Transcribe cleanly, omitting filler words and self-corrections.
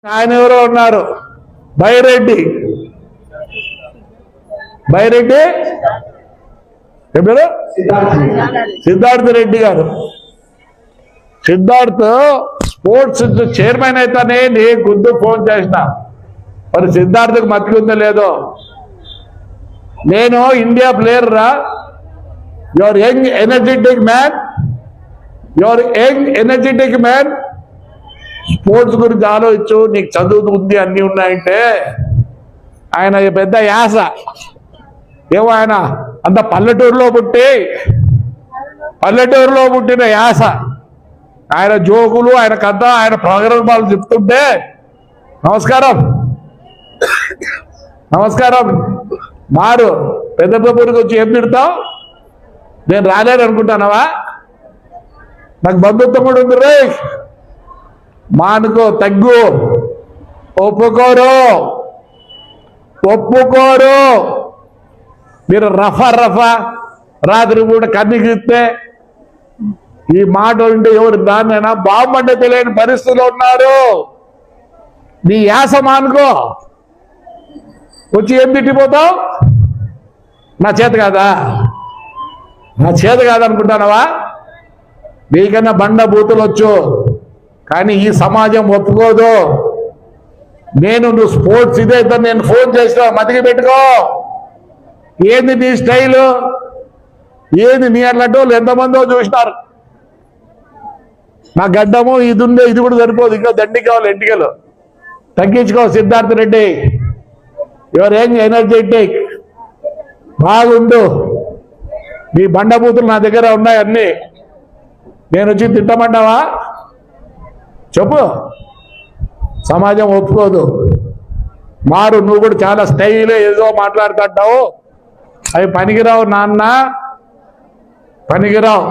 ఆయన ఎవరో ఉన్నారు బైరెడ్డి ఎవరు సిద్ధార్థ రెడ్డి గారు. సిద్ధార్థ్ స్పోర్ట్స్ చైర్మన్ అయితేనే నీ గుద్దు ఫోన్ చేసిన. మరి సిద్ధార్థకు మతికుందో లేదో. నేను ఇండియా ప్లేయర్ రా. Your young energetic man. Sports గురించి ఆలోచించు. నీకు చదువు ఉంది, అన్నీ ఉన్నాయంటే. ఆయన పెద్ద యాస ఏమో. ఆయన అంత పల్లెటూరులో పుట్టిన యాస. ఆయన జోకులు, ఆయన కథ, ఆయన ప్రోగ్రామాలు చెప్తుంటే నమస్కారం మారు పెద్ద పెద్దరికి వచ్చి ఏం తిడతావు? నేను రాలేను అనుకుంటానవా? నాకు బంధుత్వం కూడా ఉంది రే. మానుకో, తగ్గు, ఒప్పుకోరు. మీరు రఫా రాత్రి పూట కన్నిగిస్తే ఈ మాట ఉంటే ఎవరు దాన్నైనా బాగుంటే తెలియని పరిస్థితులు ఉన్నారు. నీ యాస మానుకో. వచ్చి ఏం తిట్టిపోతావు? నా చేత కాదనుకుంటానవా? నీకన్నా బండ బూతులు వచ్చు, కానీ ఈ సమాజం ఒప్పుకోదు. నువ్వు స్పోర్ట్స్ ఇదే నేను ఫోన్ చేసినా మతికి పెట్టుకో. ఏంది నీ స్టైలు? ఏంది నీ అన్నట్టు ఎంతమందో చూసినారు. నా గడ్డము ఇది ఉండే, ఇది కూడా సరిపోదు, ఇంకా దండి కావాలి ఎంటికలు. తగ్గించుకో Siddhartha Reddy. Your young energetic. బాగుండు. నీ బండబూతులు నా దగ్గర ఉన్నాయి అన్నీ. నేను వచ్చి తిట్టమంటావా? చెప్పు. సమాజం ఒప్పుకోదు. మారు. నువ్వు కూడా చాలా స్టైల్ ఏదో మాట్లాడుతుంటావు. అవి పనికిరావు నాన్న, పనికిరావు.